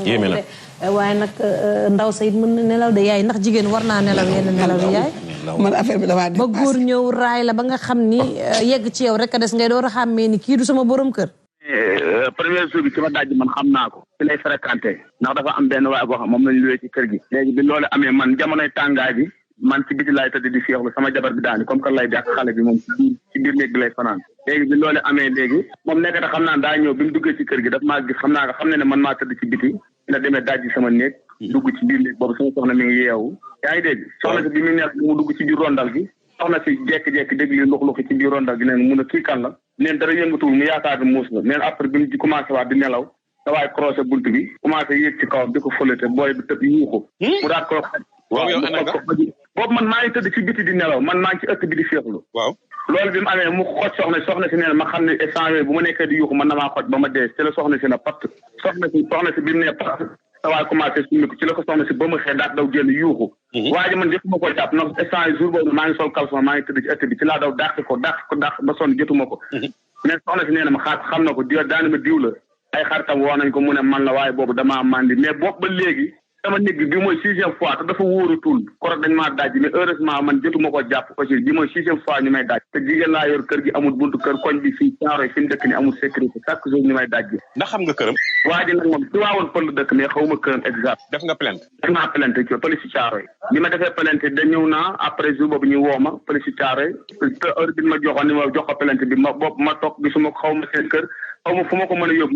yéeme na waaye nag ndaw sa it mën na nelaw de yaay ndax jigéen war naa nelaw yenn nelaw yi yaay. man affaire bi damaa ba góor ñëw raay la ba nga xam ni yegg ci yow rek a des ngay door a xàmmee ni kii du sama borom kër. premier jour bi ci ma daj man xam naa ko ci lay fréquenté ndax dafa am benn waay boo xam moom lañ luwee ci kër gi léegi bi loolu amee man jamonoy tàngaay bi man ci biti laay tëdd di féexlu sama jabar bi daani comme que lay jàkk xale bi moom ci biir néeg bi lay fanaan léegi bi loolu amee léegi moom nekk da xam naa daa ñëw bi mu duggee ci kër gi daf maa gis xam naa xam ne man maa tëdd ci biti dina demee dajji sama néeg dugg ci biir néeg boobu sama soxna mi ngi yeewu yaa ngi dégg soxna si bi mu nekk mu dugg ci biir rondal gi soxna si jekki-jekki dégg li lux-luxi ci biir rondal gi neen mun a kii kan la neen dara yëngatuwul mu yaakaar ni muus la neen après bi mu commencé waat di nelaw da waaye croisé bunt bi commencé yéeg ci kawam di ko fëlate booy bi tëb yuuxu mu daat ko waaw yow ana nga boobu man maa ngi tëdd ci biti di nelaw man maa ngi ci ëtt bi di féexlu waaw loolu bi mu amee mu xoj soxna si nee na ma xam ne instant yooyu bu ma nekkee di yuuxu man na maa xoj ba ma dee ci la soxna si na patt soxna si bi mu ne patt sa waay commencé suñu ko ci la ko soxna si ba ma xëy daat daw génn yuuxu waaye man jotuma ko jàpp ndax instant yi jour boobu maa ngi sol caleçon maa ngi tëdd ci ëtt bi ci laa daw dàq ko ba sonn jotuma ko mais soxna si nee na ma xam na ko daani ma diw la ay xaritam woo nañ ko mu ne man la waaye boobu damaa mandi mais boobu ba léegi sama néeg bi mooy 6e fois te dafa wóorutul korog dañ maa daj mais heureusement man jotuma ko jàpp aussi bi mooy 6e fois ñu may daj te jigéen laa yor kër gi amul buntu kër koñ bi fii caaro yi fi mu dëkk ni amul sécurité chaque jour ñu may daj ndax xam nga këram waa ji nag moom si waawoon pël dëkk mais xawma këram exact def nga plainte def naa plainte ci police ci caaro yi bi ma defee plainte da ñëw naa après jour boobu ñu woo ma police ci caaro yi te heure bi ma joxoon ni ma jox ko plainte bi ma bopp ma toog gisuma ko xawma seen kër xawma fu ma ko mën a yóbbu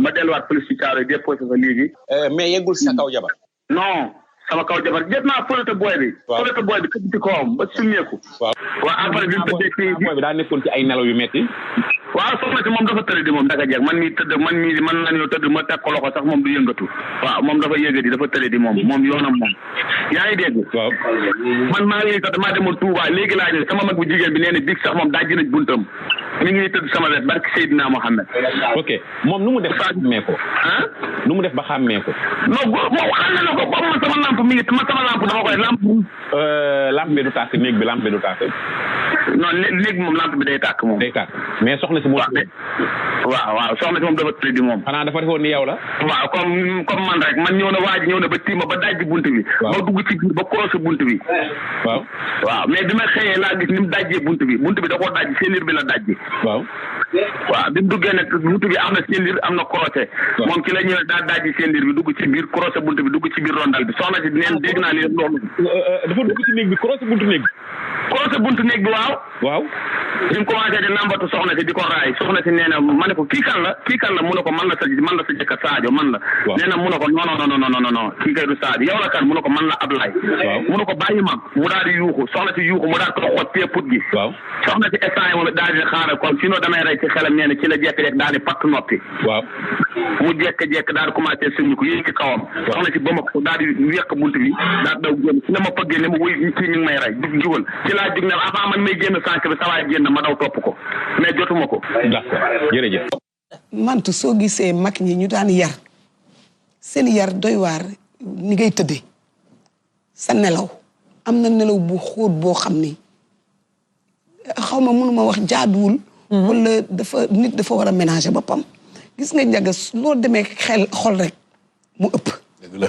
ma delluwaat police ci caaro yi déposé fa léegi mais yeggul sa kaw jabar non sama kaw jabar jët naa fëlata booy bi fëlata booy bi tëdd ci kawam ba sumeeku waaw après bi mu tëddee ci booy bi daa nekkoon ci ay nelaw yu metti waaw soxna si moom dafa tëdd di moom daka jeeg man la ñoo tëdd ma teg ko loxo sax moom du yëngatu waaw moom dafa yëgadi dafa tëdd di moom yoonam moom yaa ngi dégg waaw man maa ngi sax damaa demoon Touba léegi laa ñëw sama mag bu jigéen bi nee na biig sax moom daa jënañ buntam mi ngi tëdd sama wet barke Seydina Mohamed ok moom nu mu def ba xàmmee ko nu mu def ba xàmmee ko non moom xam na ko boobu man sama lampe mi ngi sama lampe dama koy lampe bi du tàkk néeg bi lampe bi du tàkk non léegi moom lampe bi day tàkk moom day tàkk mais soxna si moo waaw soxna si moom dafa tëdd di moom xanaa dafa defoon ni yow la waaw comme man rek man ñëw na waa ji ñëw na ba tiima ba dajji bunt bi ma dugg ci biir ba croisé bunt bi waaw mais bi ma xëyee laa gis ni mu dajjee bunt bi da koo dajji seenir bi la dajji waaw bi mu duggee nag bunt bi am na seenir am na croisé moom ci la ñëw daa dajji seenir bi dugg ci biir croisé bunt bi dugg ci biir rondal bi soxna si neen dégg naa li loolu dafa dugg ci néeg bi croisé buntu néeg bi croisé buntu néeg bi waaw bi mu commencé di nambatu soxna si di ko raay soxna si nee na ma ne ko kii kan la mu ne ko man la sa jëkkër Sadio man la nee na mu ne ko non kii kay du Sadio yow la kan mu ne ko man la Ablaye mu ne ko bàyyi ma mu daal di yuuxu soxna si yuuxu mu daal ko xot tee put gi soxna si instant yi moom daal di xaaral kon sinon damay rey ci xelam nee na ci la jekk-jekk daal di patt noppi mu jekk-jekk daal di commencé suñu ko yéeg ci kawam soxna si ba ma ko daal di wéq bunt bi daal daw génn si na ma pëggee ne ma wuy kii ñu ngi may rey jugal ci laa jug ne avant man may génn sànq bi sa waay génn ma daw topp ko mais jotuma ko d'accord jërëjëf mantu soo gisee mag ñi ñu daan yar seen yar doy waar ni ngay tëddee sa nelaw am na nelaw bu xóot boo xam ni xaw ma mënuma wax jaaduwul wala nit dafa war a ménager boppam gis nga njaga loo demee xol rek mu ëpp dëgg la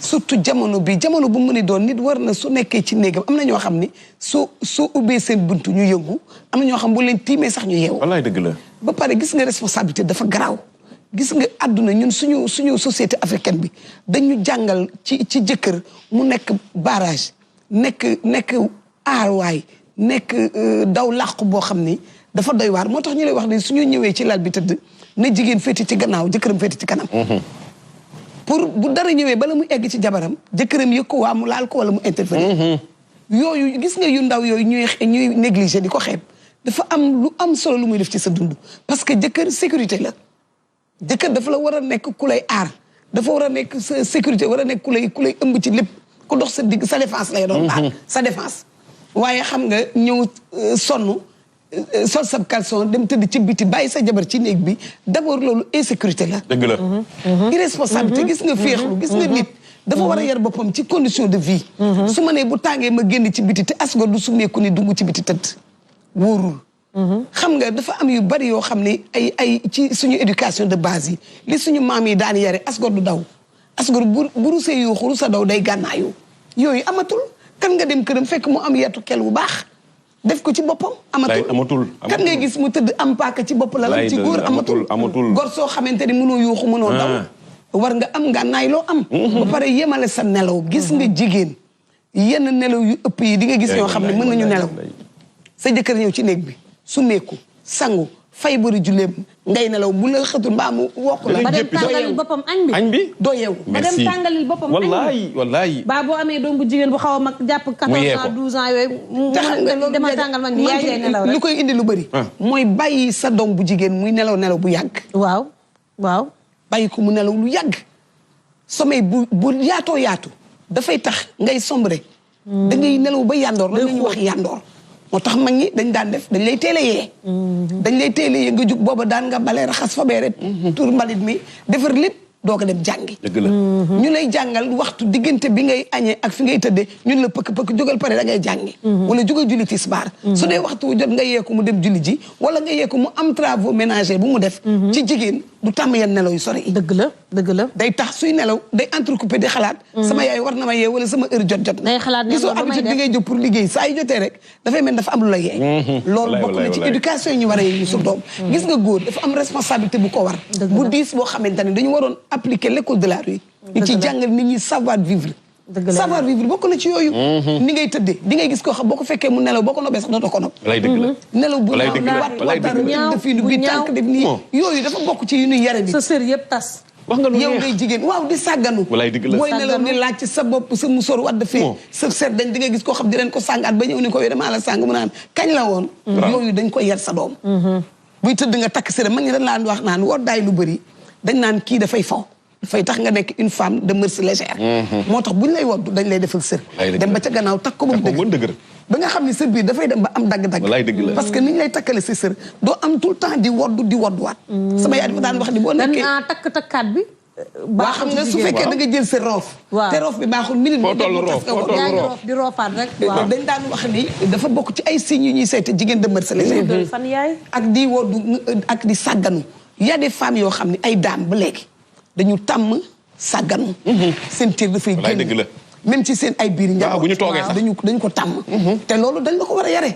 surtout jamono bu mu ni doon nit war na su nekkee ci néegam am na ñoo xam ni soo ubbee seen buntu ñu yëngu am na ñoo xam bu leen tiimee sax ñu yeewu wallaay dëgg la ba pare gis nga responsabilité dafa garaaw gis nga àdduna ñun suñu société africaine bi dañu jàngal ci jëkkër mu nekk barrage nekk aarwaay nekk daw làqu boo xam ni dafa doy waar moo tax ñu lay wax ni suñu ñëwee ci lal bi tëdd na jigéen féeti ci gannaaw jëkkëram féeti ci kanam pour bu dara ñëwee bala mu egg ci jabaram jëkkëram yëg ko waa mu laal ko wala mu intervenir yooyu gis nga yu ndaw yooyu ñuy négliger di ko xeeb dafa am lu am solo lu muy def ci sa dund parce que jëkkër sécurité la jëkkër dafa la war a nekk ku lay aar dafa war a nekk sa sécurité war a nekk ku lay ëmb ci lépp ku dox sa digg sa défense lay doon daal sa défense waaye xam nga ñëw sonn sol sab caleçon dem tëdd ci biti bàyyi sa jabar ci néeg bi d'abord loolu insécurité la dëgg la irresponsabilité gis nga féexlu gis nga nit dafa war a yar boppam ci condition de vie su ma nee bu tàngee ma génn ci biti te asgor du sumeeku ni dugg ci biti tëdd wóorul xam nga dafa am yu bari yoo xam ne ay ci suñu éducation de base yi li suñu maam yi daan yare asgor du daw asgor bu rusee yoo xuru sa daw day gànnaayu yooyu amatul kan nga dem këram fekk mu am yeetu kel bu baax def ko ci boppam amatul kan ngay gis mu tëdd am paaka ci bopp la ci góor amatul gor soo xamante ni mënoo yuuxu mënoo daw war nga am ngànnaay loo am ba pare yemale sa nelaw gis nga jigéen yenn nelaw yu ëpp yi di nga gis ñoo xam ne mën nañu nelaw sa jëkkër ñëw ci néeg bi su meeku sangu fay bëri julleem ngay nelaw bu la xëtul mbaa mu wokk la ba dem tàngalil boppam añ bi doo yeewu ba dem tàngalil boppam añ bi wallaay baa boo amee doom bu jigéen bu xaw a mag jàpp 14 ans 12 ans yooyu mu demal tàngal mag bi yaay ngay nelaw rek lu koy indi lu bëri mooy bàyyi sa doom bu jigéen muy nelaw bu yàgg waaw bàyyi ko mu nelaw lu yàgg sommeil bu yaatu dafay tax ngay sombre da ngay nelaw ba yandoor la ñuy wax yandoor moo tax mag ñi dañ daan def dañ lay teel a yee dañ lay teel a yee nga jug booba daan nga bale raxas fa beere tur mbalit mi defar lépp doo ko dem jàngi dëgg la ñu lay jàngal waxtu diggante bi ngay añee ak fi ngay tëddee ñun la pëkk jógal pare da ngay jàngi wala jógal julli tisbaar su dee waxtu wu jot nga yeeku mu dem julli ji wala nga yeeku mu am travaux ménagers bu mu def ci jigéen du tàmm yenn nelaw yu sori dëgg la day tax suy nelaw day entrecoupé di xalaat sama yaay war na ma yee wala sama heure jot day xalaat gisoo habitude bi ngay jóg pour liggéey saa yu jotee rek dafay mel dafa am lu la yee loolu bokk na ci éducation yi ñu war a yee ñu su doom gis nga góor dafa am responsabilité bu ko war bu diis boo xamante ne dañu waroon appliquer l'école de la rue ñu ci jàngal nit ñi savoir vivre savoir vivre bokk na ci yooyu ni ngay tëddee di ngay gis koo xam boo ko fekkee mu nelaw boo ko nobee sax dootoo ko nob nelaw bu ñaaw def fii bi tànk def nii yooyu dafa bokk ci yu ñuy yare bi sa sër yëpp tas wax nga lu yow ngay jigéen waaw di sàgganu booy nelaw ni laaj ci sa bopp sa musóor wadd fii sa ser dañ di nga gis koo xam di leen ko sàngaat ba ñëw ni ko yow damaa la sàng mu naan kañ la woon yooyu dañ koy yar sa doom buy tëdd nga takk sëram mag ñi dañ laan wax naan war daay lu bëri dañ naan kii dafay faw dafay tax nga nekk une femme de mœurs légère moo tax buñ lay woddu dañ lay defal sër dem ba ca gannaaw takk ko ba mu dëgër ba nga xam ne sa biir dafay dem ba am dagg-dagg parce que ni ñu lay takkale sa sër doo am tout le temps di wodduwaat sama yaay dafa daan wax ni boo nekkee takk-takkaat bi waa xam nga su fekkee da nga jël sa roof te roof bi baaxul minute foo toll roof di roofaat rek dañ daan wax ni dafa bokk ci ay signes yu ñuy seete jigéen de mœurs légère fan yaay ak di woddu ak di sàgganu y a des femmes yoo xam ne ay daam ba léegi dañu tàmm sàgganu seen tiir dafay génn même ci seen ay biir njaboot bu ñu toogee sax dañu ko tàmm te loolu dañ la ko war a yare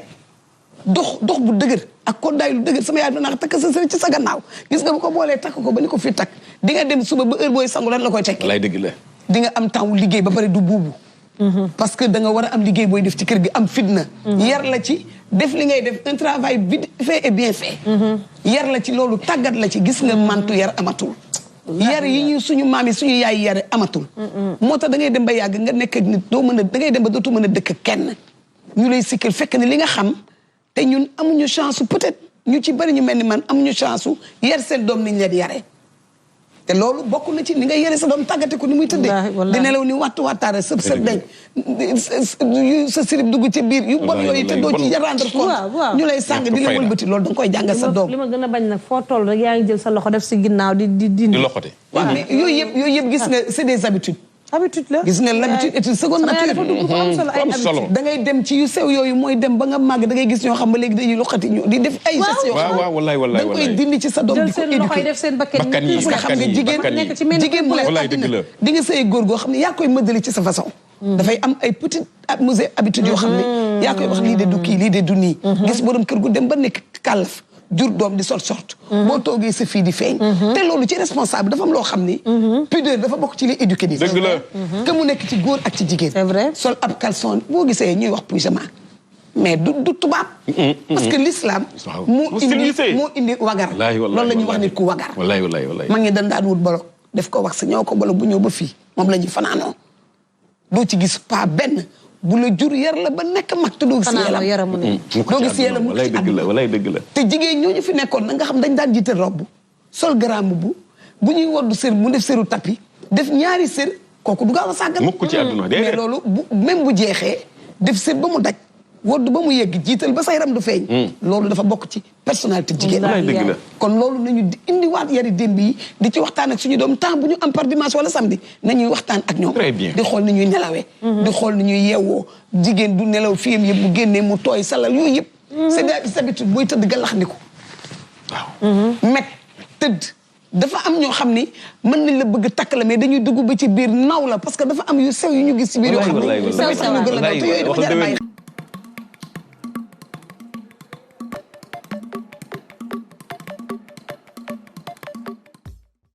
dox bu dëgër ak koddaay lu dëgër sama yaay danaa takk sa sëriñ ci sa gannaaw gis nga bu ko boolee takk ko ba ni ko fi takk di nga dem suba ba heure booy sangu lan la koy tekki di nga am temps wu liggéey ba pare du buubu parce que da nga war a am liggéey booy def ci kër gi am fitna yar la ci def li ngay def un travail vite fait et bien fait yar la ci loolu tàggat la ci gis nga mantu yar amatul yar yi ñu suñu maam yi suñu yaay yare amatul moo tax da ngay dem ba yàgg nga nekk ak nit doo mën a da ngay dem ba dootu mën a dëkk kenn ñu lay sikkal fekk ne li nga xam te ñun amuñu chance peut-être ñu ci bari ñu mel ni man amuñu chance yar seen doom niñ leen yare te loolu bokk na ci ni ngay yare sa doom tàggate ko ni muy tëddee di nelaw ni waxtaare sëb dañ sa sirib dugg ci biir yu bon yooyu te doo ci rendre compte ñu lay sàng di la wëlbati loolu da nga koy jàngal sa doom li ma gën a bañ nag foo toll rek yaa ngi jël sa loxo def si ginnaaw di loxote waaw mais yooyu yëpp gis nga c'est des habitudes la gis nga l'habitude est une seconde nature da ngay dem ci yu sew yooyu mooy dem ba nga màgg da ngay gis ñoo xam ba léegi dañuy loxati ñu di def ay gestes yoo xam da nga koy dindi ci sa doom di ko éduquer def seen bakkan parce que xam nga jigéen mooy àddina di nga sëy góor goo xam ne yaa koy mëddali ci sa façon dafay am ay petite habitude yoo xam ne yaa koy wax lii de du kii lii de du nii gis borom kër gu dem ba nekk kàllaf jur doom di sort boo toogee sa fii di feeñ te loolu ci responsable dafa am loo xam ni pudeur dafa bokk ci li éduqué nit dëgg la que mu nekk ci góor ak ci jigéen c'est vrai sol ab caleçon boo gisee ñuy wax pyjama mais du tubaab parce que l'islam moo indi wagar loolu la ñuy wax nit ku wagar ma ngi dañ daan wut bolok def ko wax sa ñëw ko bolok bu ñëw ba fii moom la ñuy fanaanoo doo ci gis pas benn bu la jur yar la ba nekk mag te doo gis yaramu ne doo gis yaramu ci àdduna walay dëgg la te jigéen ñooñu fi nekkoon na nga xam dañ daan jiital robb sol gramme bu ñuy woddu sër mu def sëru tapis def ñaari sër kooku du gaaw a sàggal mukk ci àdduna mais loolu même bu jeexee def sër ba mu daj woddu ba mu yegg jiital ba sa yaram du feeñ loolu dafa bokk ci personnalité jigéen dëgg la kon loolu nañu indiwaat yari démb yi di ci waxtaan ak suñu doom temps bu ñu am par dimanche wala samedi nañuy waxtaan ak ñoom très bien di xool ni ñuy nelawee di xool ni ñuy yeewoo jigéen du nelaw fiyam yëpp bu génnee mu tooy salal yooyu yëpp c'est des habitudes booy tëdd galaxndiku waaw met tëdd dafa am ñoo xam ni mën nañ la bëgg takk la mais dañuy dugg ba ci biir naw la parce que dafa am yu sew yu ñu gis ci biir yoo xam ne dafay tax ñu gën la naw te yooyu dafa jar a bàyyi